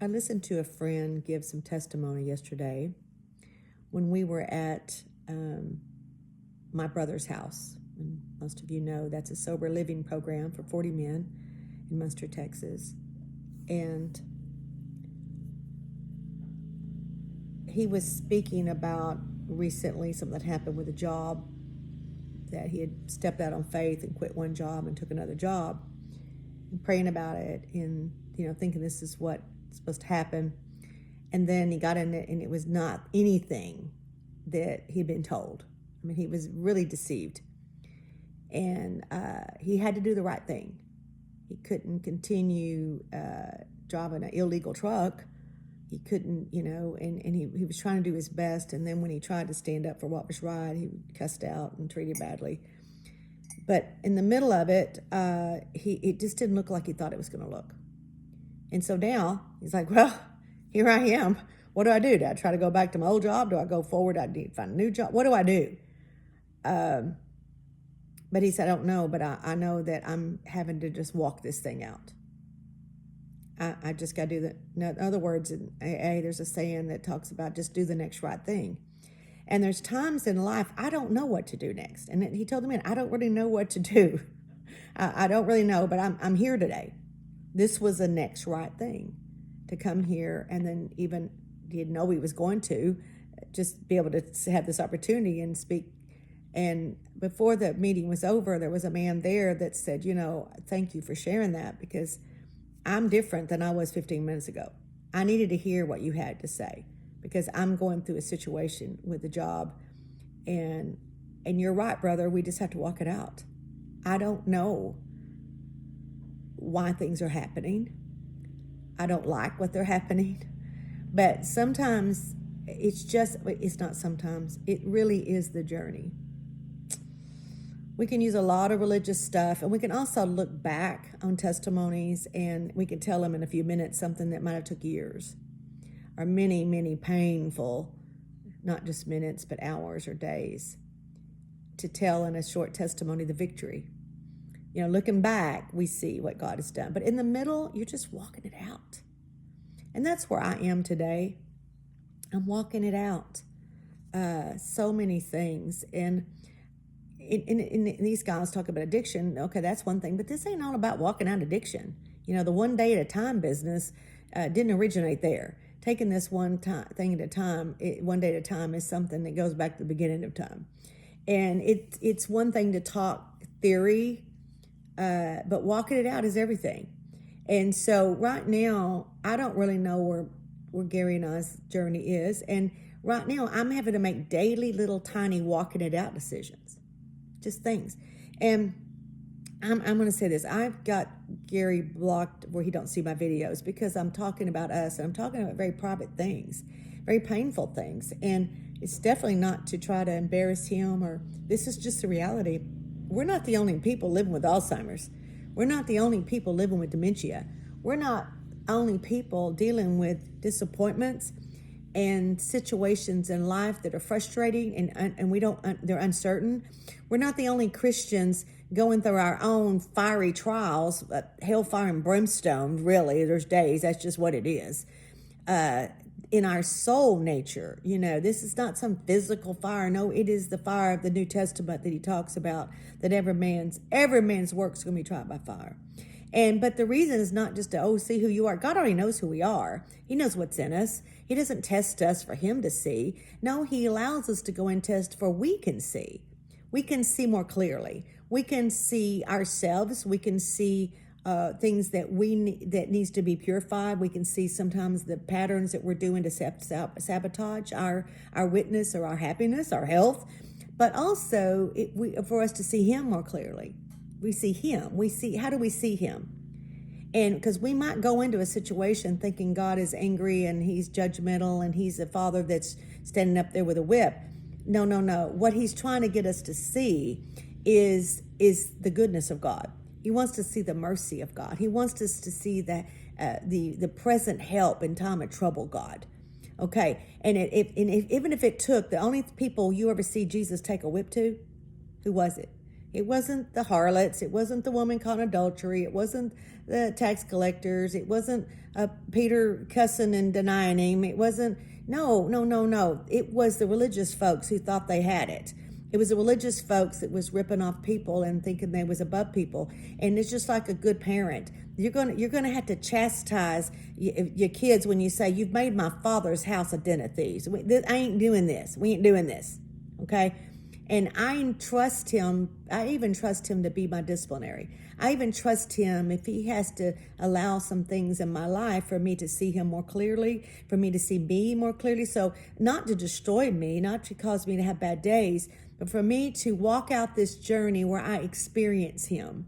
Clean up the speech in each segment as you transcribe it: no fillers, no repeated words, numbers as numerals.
I listened to a friend give some testimony yesterday when we were at my brother's house. And most of you know that's a sober living program for 40 men in Munster, Texas. And he was speaking about recently something that happened with a job, that he had stepped out on faith and quit one job and took another job, and praying about it and thinking this is what's supposed to happen. And then he got in it and it was not anything that he'd been told. I mean, he was really deceived. And he had to do the right thing. He couldn't continue driving an illegal truck. He couldn't, and he was trying to do his best. And then when he tried to stand up for what was right, he was cussed out and treated badly. But in the middle of it, it just didn't look like he thought it was going to look. And so now he's like, well, here I am. What do I do? Do I try to go back to my old job? Do I go forward? Do I find a new job? What do I do? But he said, I don't know, but I know that I'm having to just walk this thing out. I just got to do that. In other words, in AA, there's a saying that talks about just do the next right thing. And there's times in life I don't know what to do next. And he told me, I don't really know what to do. I don't really know, but I'm here today. This was the next right thing, to come here, and then even didn't know he was going to just be able to have this opportunity and speak. And before the meeting was over, there was a man there that said, thank you for sharing that, because I'm different than I was 15 minutes ago. I needed to hear what you had to say, because I'm going through a situation with a job. And you're right, brother, we just have to walk it out. I don't know why things are happening. I don't like what they're happening. But sometimes it's not sometimes, it really is the journey. We can use a lot of religious stuff, and we can also look back on testimonies, and we can tell them in a few minutes something that might have took years, or many, many painful, not just minutes, but hours or days, to tell in a short testimony the victory. Looking back, we see what God has done. But in the middle, you're just walking it out. And that's where I am today. I'm walking it out. So many things. And in these guys talk about addiction. Okay, that's one thing. But this ain't all about walking out addiction. The one day at a time business didn't originate there. Taking this one thing at a time, one day at a time, is something that goes back to the beginning of time. And it's one thing to talk theory, but walking it out is everything. And so right now, I don't really know where Gary and I's journey is. And right now, I'm having to make daily little tiny walking it out decisions. Just things. And I'm going to say this. I've got Gary blocked where he don't see my videos, because I'm talking about us, and I'm talking about very private things, very painful things. And it's definitely not to try to embarrass him, or this is just the reality. We're not the only people living with Alzheimer's. We're not the only people living with dementia. We're not only people dealing with disappointments and situations in life that are frustrating and they're uncertain. We're not the only Christians going through our own fiery trials, hellfire and brimstone, really. There's days, that's just what it is. In our soul nature, this is not some physical fire. No, it is the fire of the New Testament that he talks about, that every man's work is going to be tried by fire. But the reason is not just to, see who you are. God already knows who we are. He knows what's in us. He doesn't test us for him to see. No, he allows us to go and test for we can see. We can see more clearly. We can see ourselves. We can see things that that needs to be purified. We can see sometimes the patterns that we're doing to sabotage our witness or our happiness, our health. But also for us to see him more clearly. We see him. How do we see him? And because we might go into a situation thinking God is angry and he's judgmental and he's a father that's standing up there with a whip. No. What he's trying to get us to see is the goodness of God. He wants to see the mercy of God. He wants us to see the present help in time of trouble, God. Okay, and even if it took, the only people you ever see Jesus take a whip to, who was it? It wasn't the harlots. It wasn't the woman caught in adultery. It wasn't the tax collectors. It wasn't Peter cussing and denying him. It wasn't, no, no, no, no. It was the religious folks who thought they had it. It was the religious folks that was ripping off people and thinking they was above people. And it's just like a good parent. You're gonna have to chastise your kids when you say, you've made my father's house a den of thieves. I ain't doing this. We ain't doing this. Okay? And I trust him. I even trust him to be my disciplinary. I even trust him if he has to allow some things in my life for me to see him more clearly, for me to see me more clearly. So not to destroy me, not to cause me to have bad days, but for me to walk out this journey where I experience him.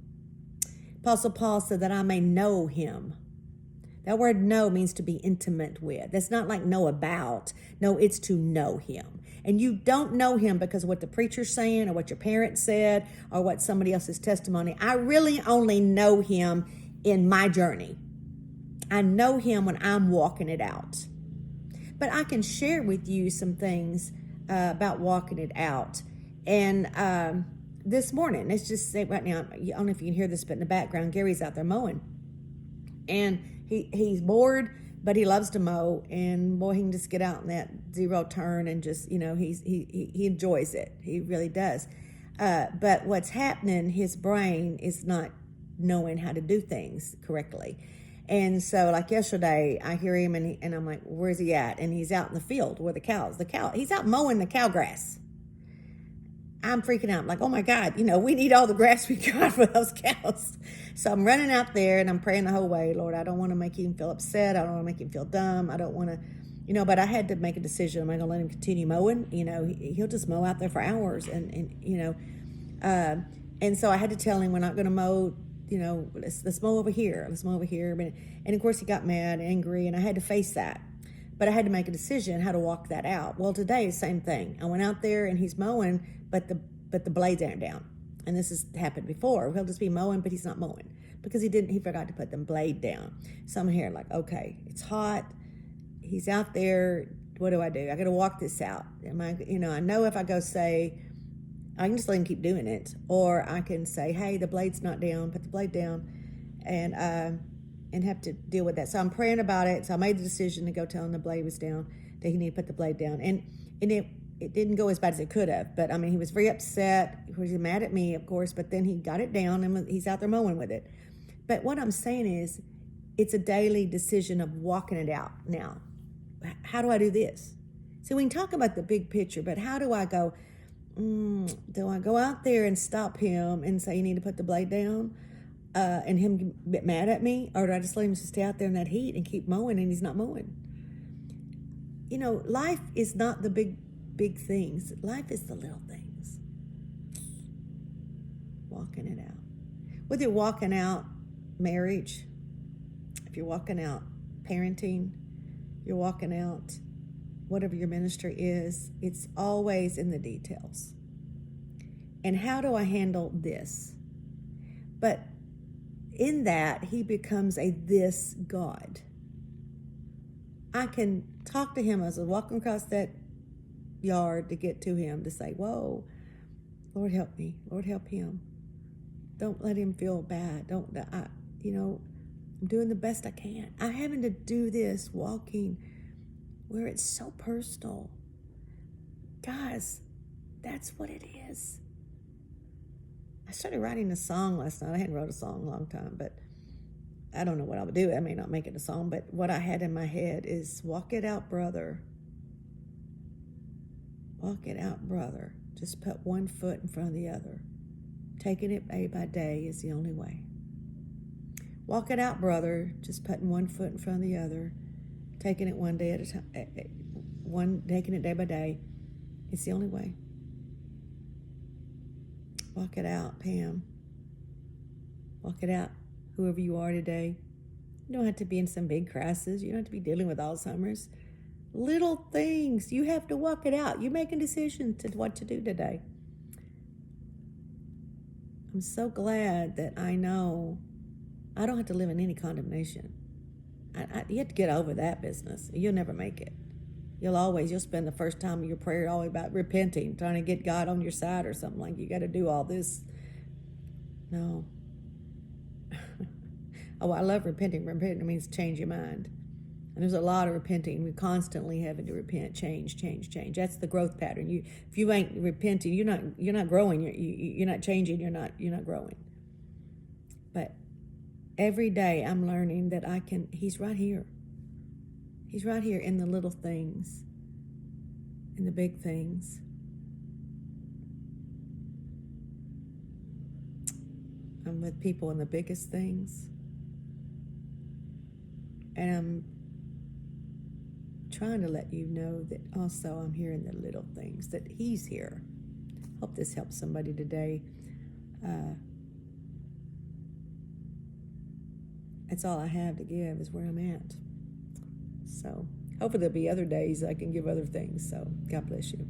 Apostle Paul said that I may know him. That word know means to be intimate with. That's not like know about. No, it's to know him. And you don't know him because of what the preacher's saying or what your parents said or what somebody else's testimony. I really only know him in my journey. I know him when I'm walking it out. But I can share with you some things about walking it out. And this morning, let's just say right now, I don't know if you can hear this, but in the background, Gary's out there mowing. And he's bored, but he loves to mow, and boy, he can just get out in that zero turn and just, he enjoys it. He really does. But what's happening, his brain is not knowing how to do things correctly. And so like yesterday, I hear him and I'm like, where's he at? And he's out in the field where he's out mowing the cow grass. I'm freaking out. I'm like, oh my God, we need all the grass we got for those cows. So I'm running out there and I'm praying the whole way. Lord, I don't want to make him feel upset. I don't want to make him feel dumb. I don't want to, but I had to make a decision. Am I going to let him continue mowing? He'll just mow out there for hours. And so I had to tell him we're not going to mow, let's mow over here. Let's mow over here. And of course he got mad, angry, and I had to face that. But I had to make a decision how to walk that out. Well, today, same thing. I went out there and he's mowing, but the blades aren't down. And this has happened before. He'll just be mowing, but he's not mowing because he forgot to put the blade down. So I'm here like, okay, it's hot. He's out there. What do? I got to walk this out. I know if I go say, I can just let him keep doing it, or I can say, hey, the blade's not down, put the blade down, and have to deal with that. So I'm praying about it. So I made the decision to go tell him the blade was down, that he needed to put the blade down. And it didn't go as bad as it could have. But, he was very upset. He was mad at me, of course, but then he got it down and he's out there mowing with it. But what I'm saying is it's a daily decision of walking it out. Now, how do I do this? So we can talk about the big picture, but how do I go, do I go out there and stop him and say you need to put the blade down? And him get mad at me, or do I just let him just stay out there in that heat and keep mowing and he's not mowing? Life is not the big things. Life is the little things. Walking it out. Whether you're walking out marriage, if you're walking out parenting, you're walking out whatever your ministry is, it's always in the details. And how do I handle this? But in that, he becomes a this God. I can talk to him as I walk across that yard to get to him to say, whoa, Lord help me. Lord help him. Don't let him feel bad. I'm doing the best I can. I'm having to do this walking where it's so personal. Guys, that's what it is. I started writing a song last night. I hadn't wrote a song in a long time, but I don't know what I would do. I may not make it a song, but what I had in my head is walk it out, brother. Walk it out, brother. Just put one foot in front of the other. Taking it day by day is the only way. Walk it out, brother. Just putting one foot in front of the other. Taking it one day at a time. Taking it day by day. It's the only way. Walk it out, Pam. Walk it out, whoever you are today. You don't have to be in some big crisis. You don't have to be dealing with Alzheimer's. Little things. You have to walk it out. You're making decisions to what to do today. I'm so glad that I know I don't have to live in any condemnation. You have to get over that business. You'll never make it. You'll spend the first time of your prayer always about repenting, trying to get God on your side or something like you got to do all this No. Oh, I love repenting. Repenting means change your mind. And there's a lot of repenting. We're constantly having to repent, change. That's the growth pattern. If you ain't repenting, you're not growing. You're not changing. You're not growing. But every day I'm learning that I can. He's right here. He's right here in the little things, in the big things. I'm with people in the biggest things. And I'm trying to let you know that also I'm here in the little things, that he's here. Hope this helps somebody today. That's all I have to give is where I'm at. So hopefully there'll be other days I can give other things. So God bless you.